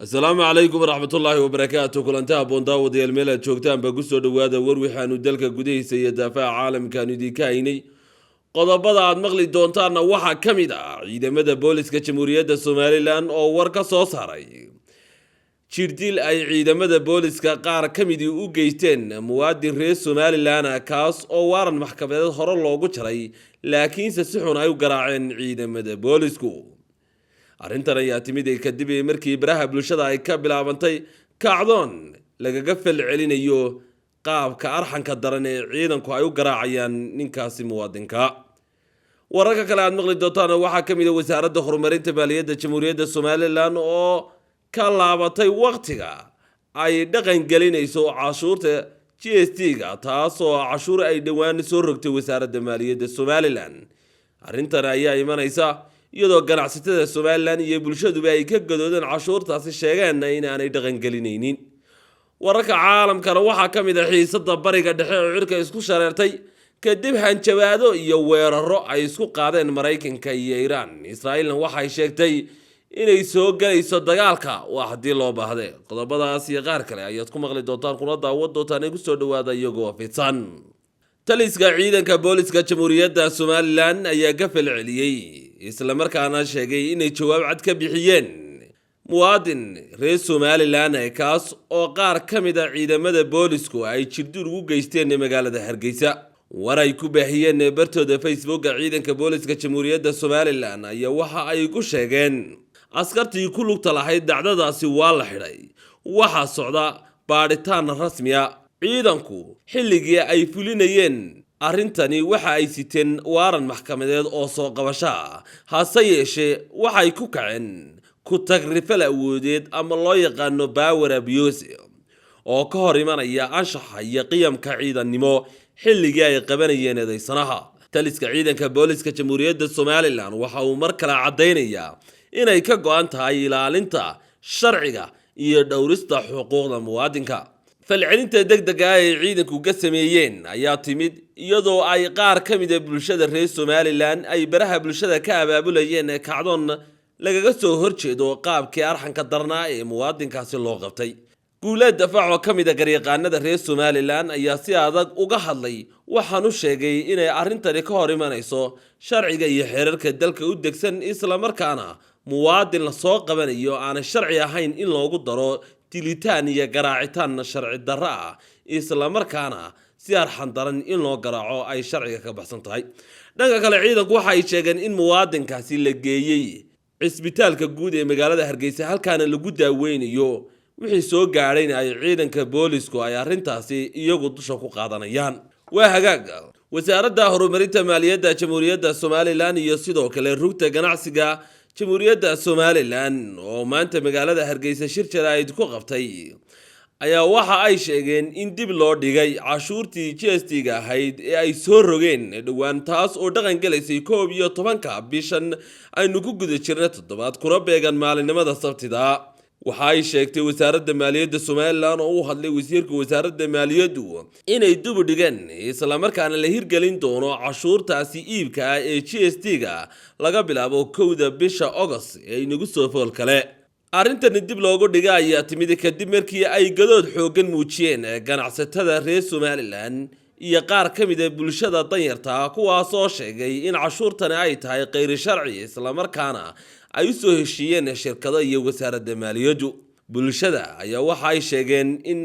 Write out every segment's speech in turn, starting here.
السلام عليكم ورحمة الله وبركاته. كلنتها بونداو ديال ميلا جوجتان بقصو دوادا وروحانو دلك قديه سيدافع عالم كانو دي كايني qodobada aad maqli doontaanna waxa ka mid ah ciidamada booliska jamhuuriyadda Soomaaliland oo war ka soo saaray jirdil ay ciidamada booliska qaar ka mid u geysteen muwaadin reer Soomaaliland kaas oo waran maxkamadeed hore loogu jaray laakiin si xun ay u garaaceen ciidamada boolisku. arrintan ayaa timid kadib markii baraha bulshada ay ka bilaabantay kacdoon lagaga falcelinayo qaabka arxanka daran ee ciidanku ay u garaacayaan ninkaasi muwaadinka. wararka kale aad maqli doontaan waxa ka mid ah wasaaradda horumarinta maaliyadda jamhuuriyadda Soomaaliland oo ka laabatay waqtiga ay dhaqan gelinayso cashuurta GST-ga taasoo cashuur ay dhawaan soo rogtay wasaaradda maaliyadda Soomaaliland. arrintan ayaa imanaysa iyadoo ganacsatada Soomaaliland iyo bulshaduba ay ka gadoodeen cashuurtaasi sheegeen inaanay dhaqan gelinaynin. wararka caalamkana waxa ka mid ah xiisadda bariga dhexe oo cirka isku shareertay kadib hanjabaado iyo weeraro ay isku qaadeen Mareykanka iyo Iran. Israa'iilna waxay sheegtay inay soo galayso dagaalka waa hadii loo baahday. qodobadaas iyo qaar kale ayaad ku maqli doontaan kuna daawad doontaan ee ku soo dhawaada iyagoo fidsan. taliska ciidanka booliska jamhuuriyadda Soomaaliland ayaa ka falceliyay isla markaana sheegay inay jawaab cad ka bixiyeen muwaadin reer Soomaaliland kaas oo qaar ka mid ah ciidamada boolisku ay jirdil ugu geysteen magaalada Hargeysa. war ay ku baahiyeen bartooda Facebook ciidanka booliska jamhuuriyadda Soomaaliland ayaa waxa ay ku sheegeen askartii ku lugta lahayd dacdadaasi waa la xidhay. waxa socda baaritaan rasmi ah. ciidanku xilligii ay fulinayeen arrintani waxa ay siteen waran maxkamadeed oo soo qabasho ah. hase yeeshee waxay ku kaceen ku tagrifal awoodeed ama loo yaqaano power abuse oo ka hor imanaya anshaxa iyo qiyamka ciidannimo xilligii ay qabanayeen eedaysanaha. taliska ciidanka booliska jamhuuriyadda Soomaaliland waxa uu mar kale cadeynayaa inay ka go'an tahay ilaalinta sharciga iyo dhowrista xuquuqda muwaadinka. falcelinta degdega ah ee ciidanku ka sameeyeen ayaa timid iyadoo ay qaar ka mid ah bulshada reer Soomaaliland ay baraha bulshada ka abaabulayeen kacdoon lagaga soo horjeedo qaabkii arxanka darnaa ee muwaadinkaasi loo qabtay. guuleed dafaac oo ka mid ah garyaqaanada reer Soomaaliland ayaa si adag uga hadlay waxaan u sheegay inay arrintani ka hor imanayso sharciga iyo xeerarka dalka u degsan isla markaana muwaadin la soo qabanayo aan sharci ahayn in loogu daro dilitaan iyo garaacitaan sharci darro ah isla markaana si arxan daran in loo garaaco ay sharciga ka baxsan tahay. dhanka kale ciidanku waxa ay sheegeen in muwaadinkaasi la geeyay cisbitaalka guud ee magaalada Hargeysa halkaana lagu daaweynayo wixii soo gaadhayna ay ciidanka boolisku ay arrintaasi iyagu dusha ku qaadanayaan. waa hagaag wasaaradda horumarinta maaliyadda jamhuuriyadda Soomaaliland iyo sidoo kale rugta ganacsiga jamhuuriyadda Soomaaliland oo maanta magaalada Hargeysa shir jaraa'id ku qabtay ayaa waxa ay sheegeen in dib loo dhigay cashuurtii GST-ga ahayd ee ay soo rogeen dhawaan taas oo dhaqan galaysay 11ka bishan aynu ku guda jirnay toddobaad kuna beegan maalinimada Sabtida. waxa ay sheegtay wasaaradda maaliyadda Soomaaliland oo u hadlay wasiirka wasaaradda maaliyaddu inay dib u dhigeen isla markaana la hirgelin doono cashuurtaasi iibka ah ee GST-ga laga bilaabo 1 bisha August ee inagu soo fool kale. arrintan dib loogu dhigay ayaa timid kadib markii ay gadood xoogan muujiyeen ganacsatada reer Soomaaliland iyo qaar ka mid ah bulshada danyarta kuwaas oo sheegay in cashuurtani ay tahay qeyr sharci isla markaana ay soo heshiiyeen shirkado iyo wasaaradda maaliyaddu. bulshada ayaa waxa ay sheegeen in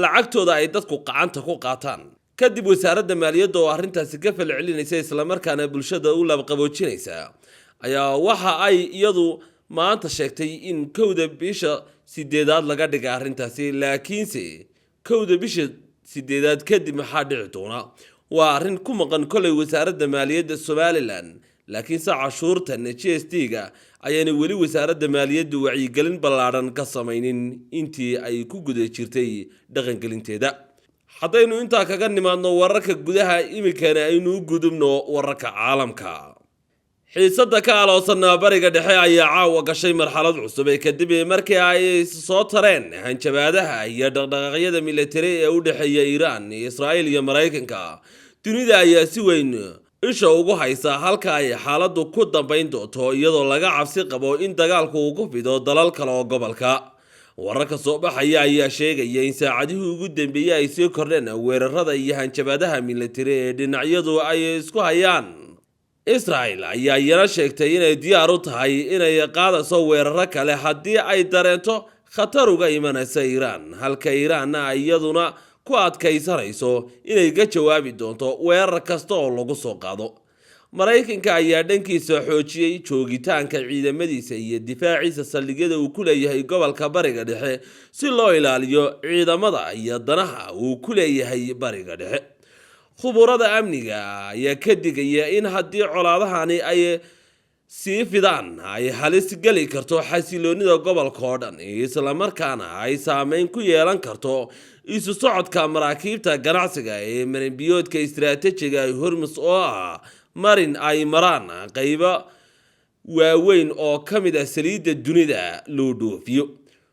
lacagtooda ay dadku gacanta ku qaataan kadib wasaaradda maaliyadda oo arrintaasi ka falcelinaysa isla markaana bulshada u labqaboojinaysa ayaa waxa ay iyadu maanta sheegtay in 1 bisha 8 laga dhigay arrintaasi laakiinse 1 bisha 8 kadib maxaa dhici doona waa arrin ku maqan kolay wasaaradda maaliyadda Soomaaliland laakiin cashuurtan GST-ga ayana weli wasaaradda maaliyaddu wacyigelin ballaaran ka samaynin intii ay ku guda jirtay dhaqangelinteeda. haddaynu intaa kaga nimaadno wararka gudaha imikana aynu gudubno wararka caalamka. xiisadda ka aloosan bariga dhexe ayaa caawa gashay marxalad cusub kadib markii ay soo tareen hanjabaadaha iyo dhaqdhaqaaqyada militari ee u dhaxeeya Iran, Israa'iil iyo Mareykanka. dunida ayaa si weyn isha ugu haysa halka ay xaaladdu ku dambayn doonto iyadoo laga cabsi qabo in dagaalku uu ku fido dalal kale oo gobolka. wararka soo baxaya ayaa sheegaya in saacadihii ugu dambeeyay ay sii kordheen weerarada iyo hanjabaadaha militari ee dhinacyadu ay isku hayaan. Israel ayaa iyana sheegtay inay diyaar u tahay inay qaadaso weeraro kale haddii ay dareento khatar uga imanaysa Iiraan, halka Iiraan iyaduna ku adkaysanayso inay ka jawaabi doonto weerar kasta oo lagu soo qaado. Mareykanka ayaa dhankiisa xoojiyay joogitaanka ciidamadiisa iyo difaaciisa saldhigyada uu ku leeyahay gobolka Bariga Dhexe si loo ilaaliyo ciidamada iyo danaha uu ku leeyahay Bariga Dhexe. Khuburada amniga ayaa ka digaya in haddii colaadahani ay sii fidaan ay halis gali karto xasiloonida gobolka oo dhan, isla markaana ay saameyn ku yeelan karto isu socodka maraakiibta ganacsiga ee marinbiyoodka istiraatiijiga ee Hormuz oo ah marin ay maraan qaybo waaweyn oo ka mid ah saliidda dunida loo dhoofiyo.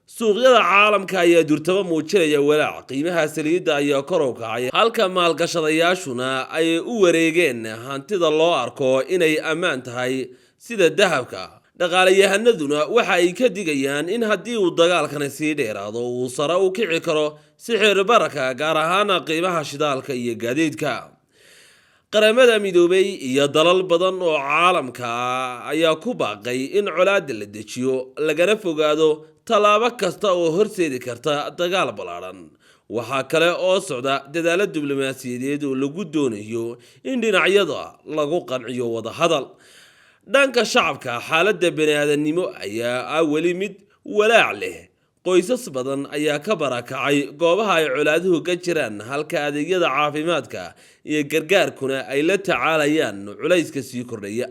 suuqyada caalamka ayaa durtaba muujinaya walaac qiimaha saliidda ayaa kor u kacay, halka maalgashadayaashuna ay u wareegeen hantida loo arko inay ammaan tahay sida dahabka. Dhaqaalayahanaduna waxa ay ka digayaan in haddii uu dagaalkani sii dheeraado uu sare u kici karo sicir bararka, gaar ahaan qiimaha shidaalka iyo gaadiidka. Qaramada Midoobay iyo dalal badan oo caalamka ayaa ku baaqay in colaadda la dejiyo lagana fogaado talaabo kasta oo horseedi karta dagaal ballaaran. Waxa kale oo socda dadaalo diblomaasiyadeed oo lagu doonayo in dhinacyada lagu qanciyo wada hadal. Dhanka shacabka, xaaladda bani'aadanimo ayaa weli mid walaac leh. Qoysas badan ayaa ka barakacay goobaha ay colaaduhu ka jiraan, halka adeegyada caafimaadka iyo gargaarkuna ay la tacaalayaan culayska sii kordhaya.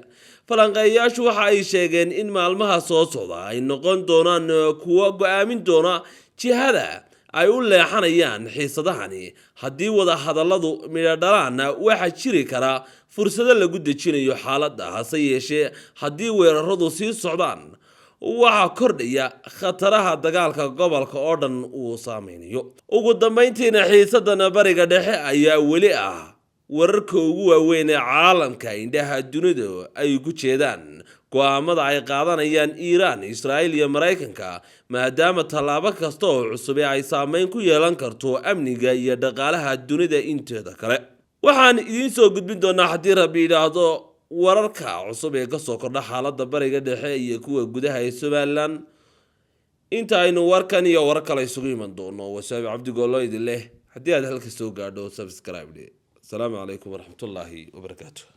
Falanqeeyayaashu waxa ay sheegeen in maalmaha soo socda ay noqon doonaan kuwo go'aamin doona jihada ay u leexanayaan xiisadahani. Haddii wada hadalladu midho dhalaan, waxa jiri kara fursado lagu dejinayo xaaladda, hase yeeshee haddii weeraradu sii socdaan waxa kordhaya khataraha dagaalka gobolka oo dhan uu saameynayo. Ugu dambeyntiina, xiisadana Bariga Dhexe ayaa weli ah wararka ugu waaweyn ee caalamka indhaha dunida ay ku jeedaan go'aamada ay qaadanayaan Iiraan, Israel iyo Mareykanka, maadaama tallaabo kasta oo cusub ay saameyn ku yeelan karto amniga iyo dhaqaalaha dunida inteeda kale. Waxaan idiin soo gudbin doonaa haddii Rabbi yiraahdo wararka cusub ee ka soo kordha xaaladda Bariga Dhexe iyo kuwa gudaha ee Somaliland. inta aynu warkan iyo warar kale isugu iman doono, wasaabi Cabdi Goolo idin leh haddii aad halka soo gaadho subscribe. السلام عليكم ورحمة الله وبركاته.